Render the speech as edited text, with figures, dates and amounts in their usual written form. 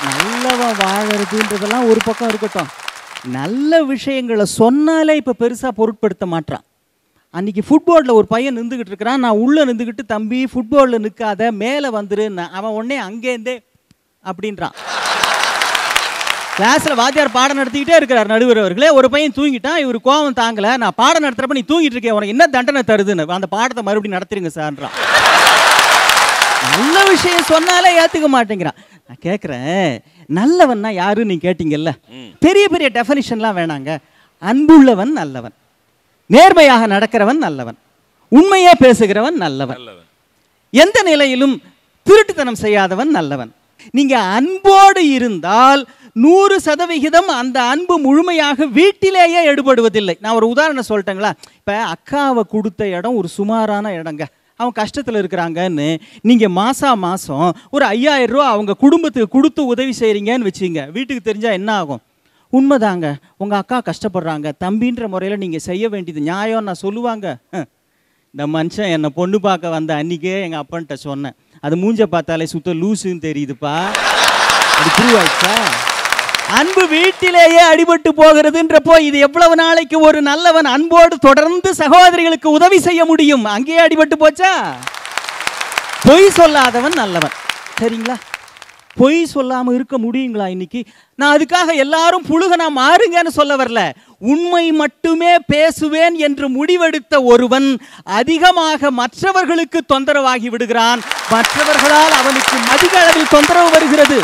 நல்லவன் வாழறதுன்றதெல்லாம் ஒரு பக்கம் இருக்கட்டும், நல்ல விஷயங்களை சொன்னாலே இப்போ பெருசாக பொருட்படுத்த மாட்டான். அன்றைக்கி ஃபுட்பாலில் ஒரு பையன் நின்றுக்கிட்டு இருக்கிறான், நான் உள்ளே நின்றுக்கிட்டு தம்பி ஃபுட்பாலில் நிற்காத மேலே வந்துரு, அவன் உடனே அங்கேருந்தே அப்படின்றான். கிளாஸில் வாத்தியார் பாடம் நடத்திக்கிட்டே இருக்கிறார் நடுவர் அவர்களே, ஒரு பையன் தூங்கிட்டான், இவர் கோவம் தாங்கலை, நான் பாடம் நடத்துகிறப்ப நீ தூங்கிட்டு இருக்கேன், உனக்கு என்ன தண்டனை தருதுன்னு, அந்த பாடத்தை மறுபடியும் நடத்துறீங்க சார்ன்றான். நல்ல விஷயம் சொன்னாலே ஏற்றுக்க மாட்டேங்கிறான். நான் கேட்குறேன், நல்லவன்னா யாருன்னு நீ கேட்டீங்கல்ல, பெரிய பெரிய டெஃபனிஷன்லாம் வேணாங்க. அன்புள்ளவன் நல்லவன், நேர்மையாக நடக்கிறவன் நல்லவன், உண்மையே பேசுகிறவன் நல்லவன், எந்த நிலையிலும் திருட்டுத்தனம் செய்யாதவன் நல்லவன். நீங்க அன்போடு இருந்தால் 100% அந்த அன்பு முழுமையாக வீட்டிலேயே எடுபடுவதில்லை. நான் ஒரு உதாரணம் சொல்லிட்டேங்களா, இப்போ அக்காவை கொடுத்த இடம் ஒரு சுமாரான இடங்க, அவங்க கஷ்டத்தில் இருக்கிறாங்கன்னு நீங்கள் மாதம் ஒரு 5000 ரூபா அவங்க குடும்பத்துக்கு கொடுத்து உதவி செய்கிறீங்கன்னு வச்சுங்க, வீட்டுக்கு தெரிஞ்சால் என்ன ஆகும்? உண்மைதாங்க, உங்கள் அக்கா கஷ்டப்படுறாங்க, தம்பின்ற முறையில் நீங்கள் செய்ய வேண்டியது நியாயம் நான் சொல்லுவாங்க. இந்த மனுஷன் என்னை பொண்ணு பார்க்க வந்த அன்றைக்கே எங்கள் அப்பன்ட்ட சொன்னேன், அது மூஞ்ச பார்த்தாலே சுத்த லூசுன்னு தெரியுதுப்பா, அது ப்ரூவ் ஆயிடுச்சா? அன்பு வீட்டிலேயே அடிபட்டு போகிறதுன்றப்போ இது எவ்வளவு நாளைக்கு ஒரு நல்லவன் அன்போடு தொடர்ந்து சகோதரிகளுக்கு உதவி செய்ய முடியும்? அங்கேயே அடிபட்டு போச்சா? பொய் சொல்லாதவன் நல்லவன், சரிங்களா? பொய் சொல்லாம இருக்க முடியுங்களா இன்னைக்கு? நான் அதுக்காக எல்லாரும் புழுகனா மாறுங்கன்னு சொல்ல வரல. உண்மை மட்டுமே பேசுவேன் என்று முடிவெடுத்த ஒருவன் அதிகமாக மற்றவர்களுக்கு தொந்தரவாகி விடுகிறான், மற்றவர்களால் அவனுக்கு அதிக அளவில் தொந்தரவு வருகிறது.